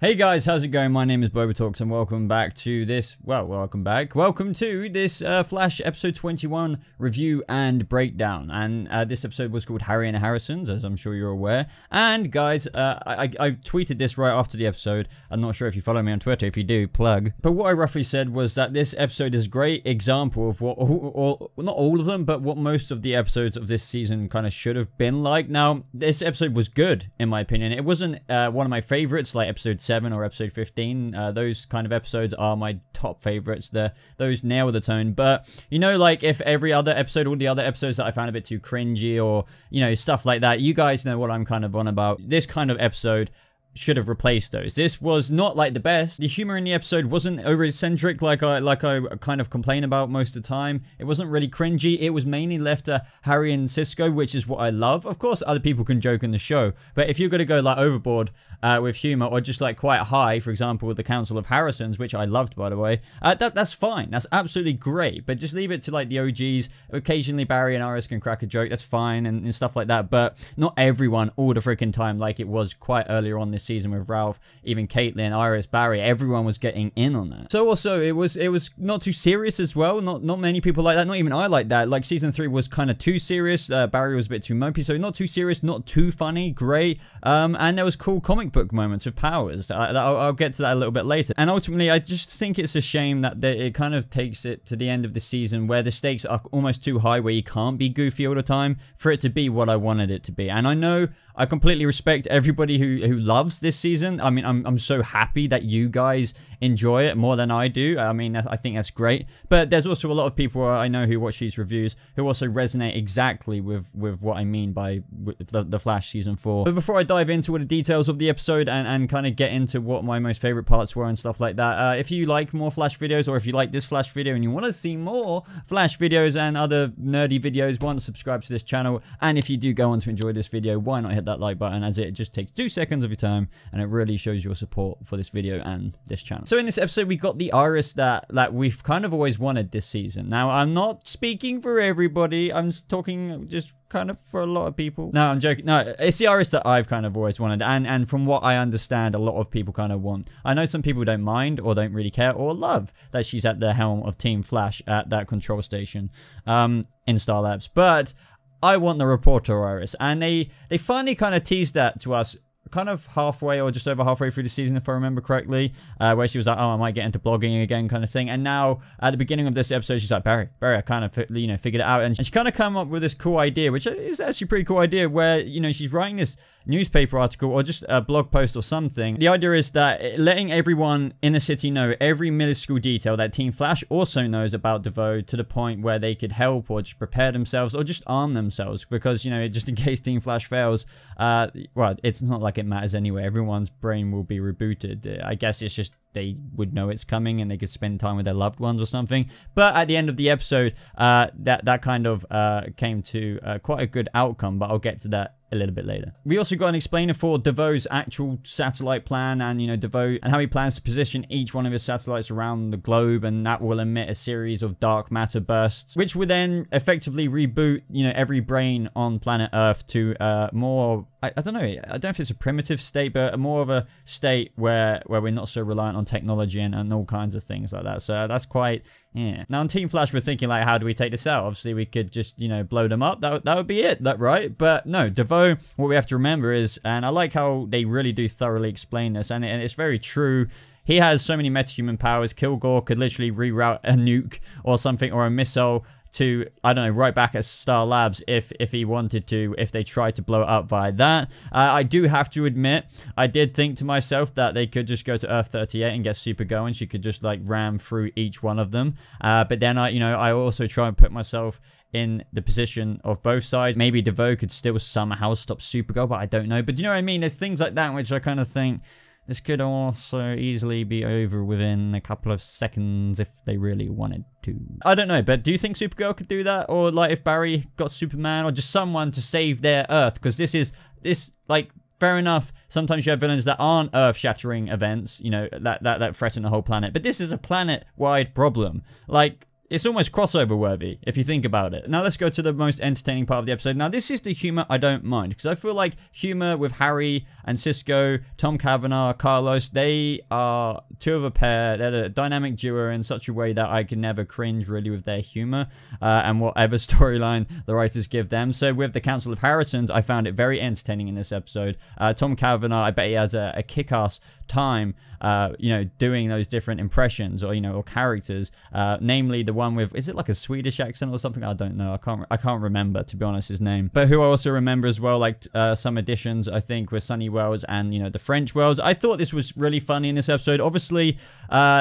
Hey guys, how's it going? My name is BobaTalks and welcome back to this, welcome to this Flash episode 21 review and breakdown. And this episode was called Harry and Harrison's, as I'm sure you're aware. And guys, I tweeted this right after the episode. I'm not sure if you follow me on Twitter. If you do, plug. But what I roughly said was that this episode is a great example of what, not all of them, but what most of the episodes of this season kind of should have been like. Now, this episode was good, in my opinion. It wasn't one of my favorites, like episode 7 or episode 15. Those kind of episodes are my top favorites. Those nail the tone. But you know, like if every other episode, all the other episodes that I found a bit too cringy or you know stuff like that, you guys know what I'm kind of on about. This kind of episode should have replaced those. This was not like the best. The humor in the episode wasn't over eccentric like I kind of complain about most of the time. It wasn't really cringy. It was mainly left to Harry and Cisco, which is what I love. Of course, other people can joke in the show, but if you're gonna go like overboard with humor or just like quite high, for example, with the Council of Harrisons, which I loved by the way, that's fine. That's absolutely great. But just leave it to like the OGs. Occasionally Barry and Iris can crack a joke. That's fine and stuff like that. But not everyone all the freaking time like it was quite earlier on this season with Ralph, even Caitlin, Iris, Barry, everyone was getting in on that. So also it was not too serious as well. Not many people like that. Not even I like that. Like season 3 was kind of too serious. Barry was a bit too mopey, so not too serious, not too funny, great. And there was cool comic book moments of powers. I'll get to that a little bit later. And ultimately, I just think it's a shame that it kind of takes it to the end of the season where the stakes are almost too high, where you can't be goofy all the time for it to be what I wanted it to be. And I know I completely respect everybody who loves this season. I mean, I'm so happy that you guys enjoy it more than I do. I mean, I think that's great. But there's also a lot of people I know who watch these reviews who also resonate exactly with what I mean by the Flash season 4. But before I dive into all the details of the episode and kind of get into what my most favorite parts were and stuff like that, if you like more Flash videos, or if you like this Flash video and you want to see more Flash videos and other nerdy videos, why not subscribe to this channel? And if you do go on to enjoy this video, why not hit that like button, as it just takes 2 seconds of your time and it really shows your support for this video and this channel. So in this episode we got the Iris that we've kind of always wanted this season. Now I'm not speaking for everybody, I'm talking just kind of for a lot of people. No, I'm joking. No, it's the Iris that I've kind of always wanted, and from what I understand, a lot of people kind of want. I know some people don't mind or don't really care or love that she's at the helm of Team Flash at that control station in Star Labs, but I want the reporter Iris, and they finally kind of teased that to us kind of halfway or just over halfway through the season, if I remember correctly, where she was like, oh, I might get into blogging again kind of thing. And now at the beginning of this episode, she's like, Barry, I kind of, you know, figured it out. And she kind of come up with this cool idea, which is actually a pretty cool idea, where, you know, she's writing this newspaper article or just a blog post or something. The idea is that letting everyone in the city know every minuscule detail that Team Flash also knows about DeVoe, to the point where they could help or just prepare themselves or just arm themselves, because, you know, just in case Team Flash fails, well, it's not like it matters anyway. Everyone's brain will be rebooted. I guess it's just they would know it's coming and they could spend time with their loved ones or something. But at the end of the episode, that kind of came to quite a good outcome, but I'll get to that a little bit later. We also got an explainer for DeVoe's actual satellite plan, and you know, DeVoe and how he plans to position each one of his satellites around the globe, and that will emit a series of dark matter bursts, which will then effectively reboot, you know, every brain on planet Earth to more, I don't know if it's a primitive state, but more of a state where we're not so reliant on technology and all kinds of things like that. So that's quite, yeah. Now on Team Flash, we're thinking like, how do we take this out? Obviously we could just, you know, blow them up. That would be it, right? But no, DeVoe, what we have to remember is, and I like how they really do thoroughly explain this, and it's very true, he has so many metahuman powers. Kilgore could literally reroute a nuke or something, or a missile to, I don't know, right back at Star Labs if he wanted to, if they tried to blow it up via that. I do have to admit, I did think to myself that they could just go to Earth 38 and get Supergirl, and she could just like ram through each one of them. But then I also try and put myself in the position of both sides. Maybe DeVoe could still somehow stop Supergirl, but I don't know. But you know what I mean? There's things like that which I kind of think this could also easily be over within a couple of seconds if they really wanted to. I don't know, but do you think Supergirl could do that? Or like if Barry got Superman or just someone to save their Earth? Because this like, fair enough, sometimes you have villains that aren't earth-shattering events, you know, that threaten the whole planet. But this is a planet-wide problem. Like, it's almost crossover worthy if you think about it. Now let's go to the most entertaining part of the episode. Now this is the humor I don't mind, because I feel like humor with Harry and Cisco, Tom Cavanaugh, Carlos, they are two of a pair. They're a dynamic duo in such a way that I can never cringe really with their humor and whatever storyline the writers give them. So with the Council of Harrisons, I found it very entertaining in this episode. Tom Cavanaugh, I bet he has a kick-ass time you know, doing those different impressions, or, you know, or characters, namely the one with, is it like a Swedish accent or something? I don't know. I can't remember, to be honest, his name. But who I also remember as well, like some additions, I think, were Sunny Wells and, you know, the French Wells. I thought this was really funny in this episode. Obviously,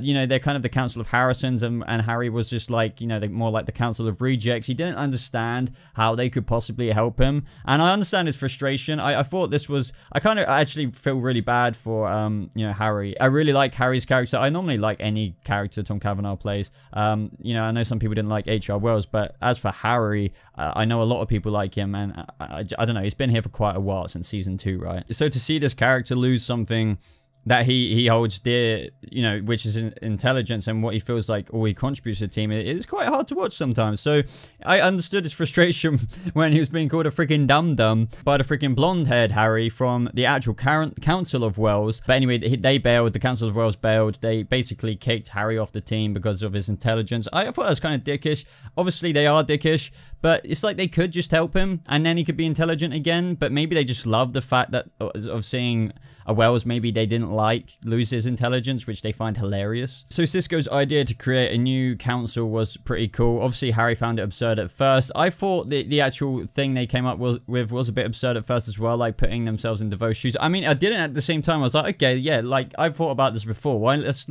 you know, they're kind of the Council of Harrisons, and Harry was just like, you know, more like the Council of Rejects. He didn't understand how they could possibly help him, and I understand his frustration. I thought this was, I actually feel really bad for, you know, Harry. I really like Harry's character. I normally like any character Tom Cavanaugh plays. You know, I know some people didn't like H.R. Wells, but as for Harry, I know a lot of people like him, and I don't know, he's been here for quite a while, since season 2, right? So to see this character lose something that he holds dear, you know, which is intelligence and what he feels like, or he contributes to the team, it is quite hard to watch sometimes. So I understood his frustration when he was being called a freaking dum-dum by the freaking blonde-haired Harry from the actual Council of Wells. But anyway, they bailed, the Council of Wells bailed. They basically kicked Harry off the team because of his intelligence. I thought that was kind of dickish. Obviously, they are dickish, but it's like they could just help him, and then he could be intelligent again. But maybe they just love the fact that of seeing a Wells, maybe they didn't like lose his intelligence, which they find hilarious. So Cisco's idea to create a new council was pretty cool. Obviously, Harry found it absurd at first. I thought the actual thing they came up with was a bit absurd at first as well, like putting themselves in DeVoe's shoes. I mean, I didn't at the same time. I was like, okay, yeah, like I've thought about this before. Why let's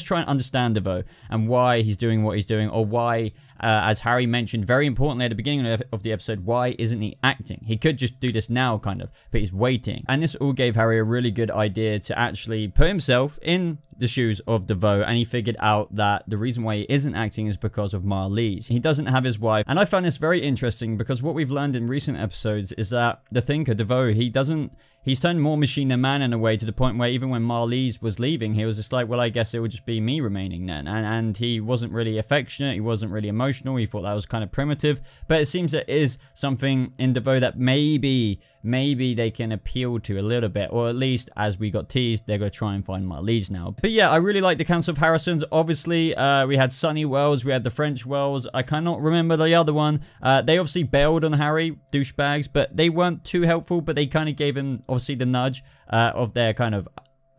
try and understand DeVoe and why he's doing what he's doing, or why, as Harry mentioned very importantly at the beginning of the episode, why isn't he acting? He could just do this now, kind of, but he's waiting. And this all gave Harry a really good idea to actually put himself in the shoes of DeVoe, and he figured out that the reason why he isn't acting is because of Marlize. He doesn't have his wife, and I found this very interesting because what we've learned in recent episodes is that the thinker, DeVoe, he's turned more machine than man in a way, to the point where even when Marlize was leaving, he was just like, well, I guess it would just be me remaining then. And he wasn't really affectionate, he wasn't really emotional, he thought that was kind of primitive. But it seems there is something in DeVoe that maybe they can appeal to a little bit, or at least, as we got teased, they're going to try and find Marlize now. But yeah, I really like the Council of Harrisons. Obviously, we had Sunny Wells, we had the French Wells, I cannot remember the other one. They obviously bailed on Harry, douchebags, but they weren't too helpful, but they kind of gave him, obviously, the nudge of their kind of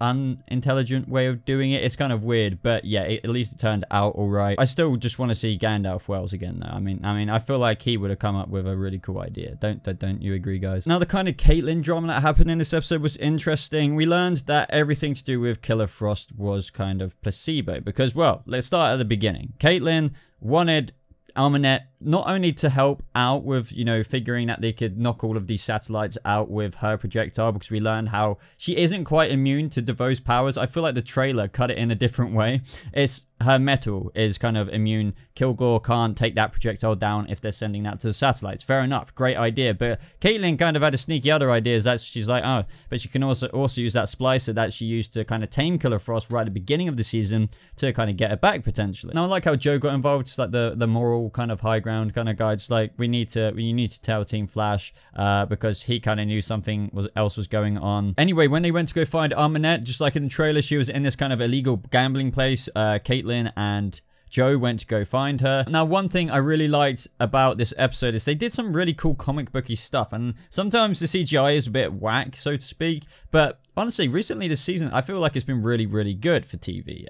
unintelligent way of doing it. It's kind of weird, but yeah, at least it turned out all right. I still just want to see Gandalf Wells again, though. I mean, I feel like he would have come up with a really cool idea. Don't you agree, guys? Now, the kind of Caitlyn drama that happened in this episode was interesting. We learned that everything to do with Killer Frost was kind of placebo, because, well, let's start at the beginning. Caitlyn wanted Amunet not only to help out with, you know, figuring that they could knock all of these satellites out with her projectile, because we learned how she isn't quite immune to DeVoe's powers. I feel like the trailer cut it in a different way. It's her metal is kind of immune. Kilgore can't take that projectile down if they're sending that to the satellites. Fair enough, great idea. But Caitlyn kind of had a sneaky other ideas that she's like, oh, but she can also use that splicer that she used to kind of tame Killer Frost right at the beginning of the season to kind of get her back potentially. Now, I like how Joe got involved. It's like the moral kind of high ground kind of guy. It's like, you need to tell Team Flash because he kind of knew something else was going on. Anyway, when they went to go find Amunet, just like in the trailer, she was in this kind of illegal gambling place. Caitlyn and Joe went to go find her. Now, one thing I really liked about this episode is they did some really cool comic booky stuff, and sometimes the CGI is a bit whack, so to speak, but honestly, recently this season, I feel like it's been really, really good for TV.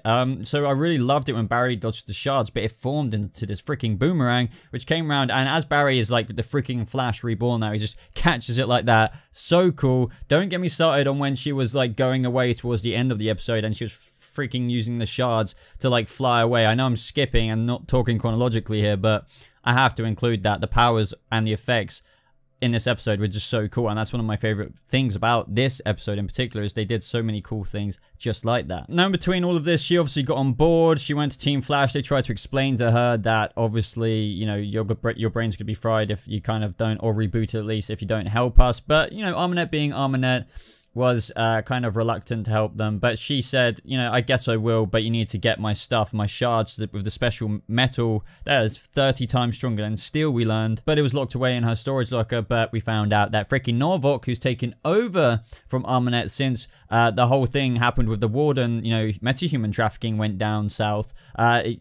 So I really loved it when Barry dodged the shards, but it formed into this freaking boomerang, which came around, and as Barry is like the freaking Flash reborn now, he just catches it like that. So cool. Don't get me started on when she was like going away towards the end of the episode, and she was freaking using the shards to like fly away. I know I'm skipping and not talking chronologically here, but I have to include that the powers and the effects in this episode were just so cool, and that's one of my favorite things about this episode in particular, is they did so many cool things just like that. Now, in between all of this, she obviously got on board. She went to Team Flash. They tried to explain to her that obviously, you know, your brain's gonna be fried if you kind of don't, or reboot at least, if you don't help us. But, you know, Amunet being Amunet, was kind of reluctant to help them, but she said, you know, I guess I will, but you need to get my stuff, my shards with the special metal that is 30 times stronger than steel, we learned, but it was locked away in her storage locker. But we found out that freaking Norvok, who's taken over from Amunet since the whole thing happened with the warden, you know, metahuman trafficking went down south,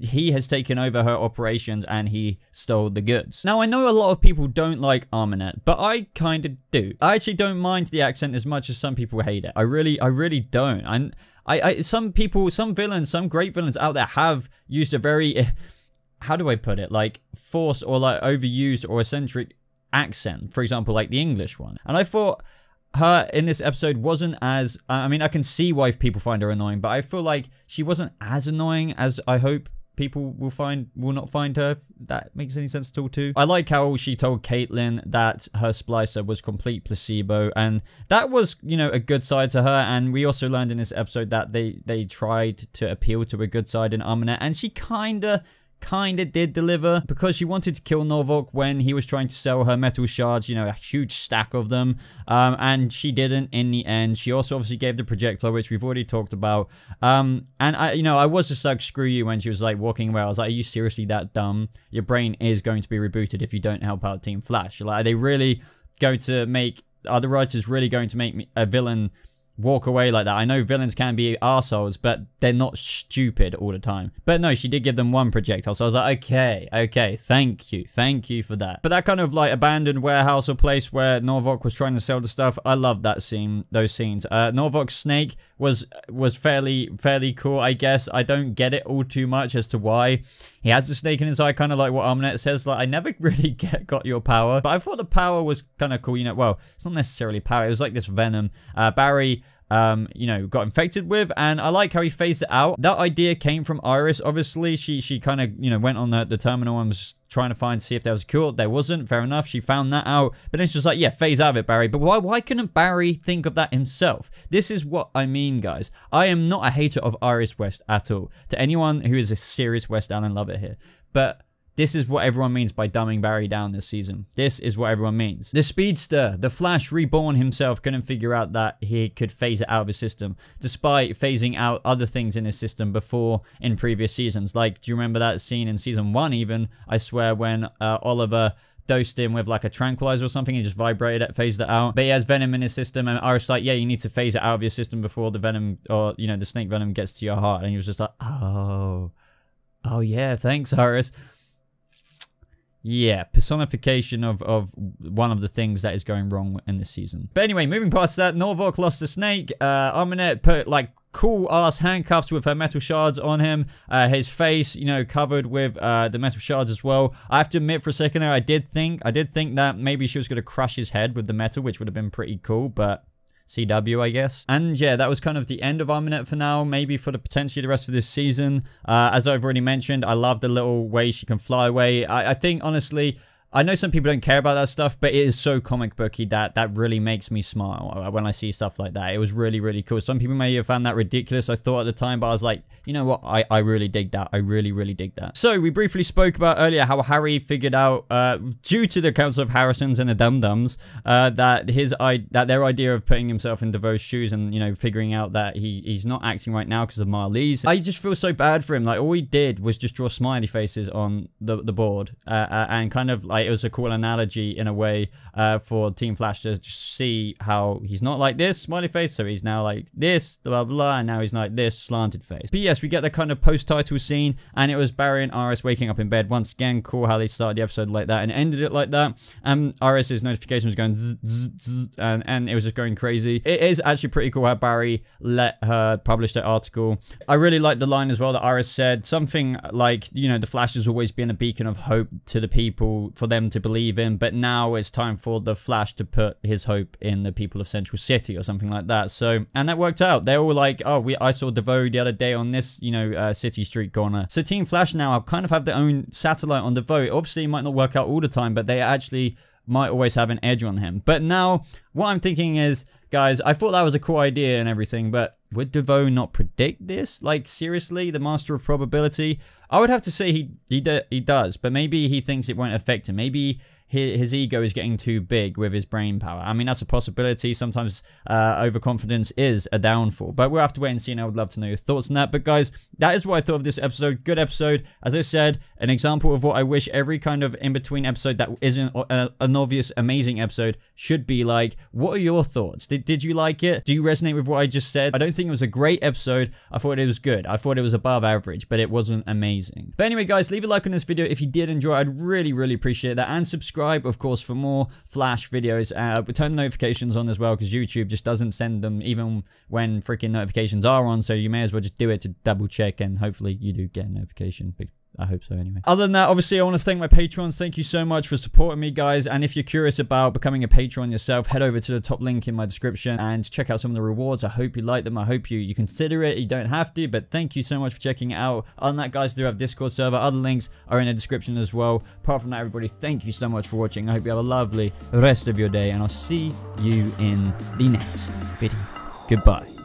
he has taken over her operations and he stole the goods. Now, I know a lot of people don't like Amunet, but I kind of do. I actually don't mind the accent as much as some people hate it. I really don't. And some people, some villains, some great villains out there have used a very, how do I put it, like forced or like overused or eccentric accent. For example, like the English one. And I thought her in this episode wasn't as, I mean, I can see why people find her annoying, but I feel like she wasn't as annoying as I hope people will not find her, if that makes any sense at all too. I like how she told Caitlyn that her splicer was complete placebo, and that was, you know, a good side to her. And we also learned in this episode that they tried to appeal to a good side in Amunet, and she kinda did deliver, because she wanted to kill Norvok when he was trying to sell her metal shards, you know, a huge stack of them, and she didn't in the end. She also obviously gave the projectile, which we've already talked about, and I was just like, screw you, when she was like walking away. I was like, are you seriously that dumb? Your brain is going to be rebooted if you don't help out Team Flash. Like, are they really going to make, are the writers really going to make a villain walk away like that? I know villains can be arseholes, but they're not stupid all the time. But no, she did give them one projectile, so I was like, okay, thank you for that. But that kind of like abandoned warehouse or place where Norvok was trying to sell the stuff, I loved that scene, those scenes. Norvok's snake was fairly cool, I guess. I don't get it all too much as to why he has the snake in his eye, kind of like what Amunet says. Like, I never really got your power, but I thought the power was kind of cool, you know. Well, it's not necessarily power, it was like this venom Barry you know, got infected with, and I like how he phased it out. That idea came from Iris, obviously. She kind of, you know, went on the terminal and was trying to see if there was a cure. There wasn't, fair enough, she found that out, but then it's just like, yeah, phase out of it, Barry. But why couldn't Barry think of that himself? This is what I mean, guys. I am not a hater of Iris West at all, to anyone who is a serious West Allen lover here, but this is what everyone means by dumbing Barry down this season. This is what everyone means. The Speedster, the Flash reborn himself, couldn't figure out that he could phase it out of his system, despite phasing out other things in his system before in previous seasons. Like, do you remember that scene in season 1 even, I swear, when Oliver dosed him with like a tranquilizer or something, he just vibrated it, phased it out. But he has venom in his system, and Iris like, yeah, you need to phase it out of your system before the venom, or, you know, the snake venom gets to your heart. And he was just like, oh yeah, thanks, Iris. Yeah, personification of one of the things that is going wrong in this season. But anyway, moving past that, Norvok lost the snake. Amunet put like cool ass handcuffs with her metal shards on him. His face, you know, covered with the metal shards as well. I have to admit, for a second there, I did think that maybe she was going to crush his head with the metal, which would have been pretty cool, but CW, I guess. And yeah, that was kind of the end of Amunet for now, maybe for the potentially the rest of this season. As I've already mentioned, I love the little way she can fly away. I think, honestly, I know some people don't care about that stuff, but it is so comic booky that really makes me smile when I see stuff like that. It was really cool. Some people may have found that ridiculous, I thought at the time, but I was like, you know what, I really dig that. I really dig that. So we briefly spoke about earlier how Harry figured out, due to the Council of Harrisons and the Dum-Dums, that their idea of putting himself in DeVoe's shoes and, you know, figuring out that he's not acting right now because of Marlize. I just feel so bad for him. Like, all he did was just draw smiley faces on the board, and kind of like, it was a cool analogy in a way for Team Flash to just see how he's not like this smiley face, so he's now like this, blah blah, and now he's like this slanted face. But yes, we get the kind of post-title scene, and it was Barry and Iris waking up in bed. Once again, cool how they started the episode like that and ended it like that. And Iris's notification was going zzz, zzz, zzz, and it was just going crazy. It is actually pretty cool how Barry let her publish that article. I really like the line as well that Iris said, something like, you know, the Flash has always been a beacon of hope to the people, for them to believe in, but now it's time for the Flash to put his hope in the people of Central City, or something like that. So, and that worked out. They're all like, oh, I saw DeVoe the other day on this, you know, City Street corner. So Team Flash now kind of have their own satellite on DeVoe. Obviously, it might not work out all the time, but they actually might always have an edge on him. But now, what I'm thinking is, guys, I thought that was a cool idea and everything, but would DeVoe not predict this? Like, seriously, the master of probability? I would have to say he does, but maybe he thinks it won't affect him. Maybe his ego is getting too big with his brain power. I mean, that's a possibility. Sometimes overconfidence is a downfall, but we'll have to wait and see, and I would love to know your thoughts on that. But guys, that is what I thought of this episode. Good episode. As I said, an example of what I wish every kind of in-between episode that isn't an obvious amazing episode should be like. What are your thoughts? Did you like it? Do you resonate with what I just said? I don't think it was a great episode. I thought it was good. I thought it was above average, but it wasn't amazing. But anyway, guys, leave a like on this video if you did enjoy. I'd really appreciate that, and subscribe, of course, for more Flash videos. Turn the notifications on as well, because YouTube just doesn't send them even when freaking notifications are on, so you may as well just do it to double check, and hopefully you do get a notification. I hope so anyway. Other than that, obviously, I want to thank my patrons. Thank you so much for supporting me, guys. And if you're curious about becoming a patron yourself, head over to the top link in my description and check out some of the rewards. I hope you like them. I hope you consider it. You don't have to, but thank you so much for checking it out. Other than that, guys, I do have Discord server. Other links are in the description as well. Apart from that, everybody, thank you so much for watching. I hope you have a lovely rest of your day, and I'll see you in the next video. Goodbye.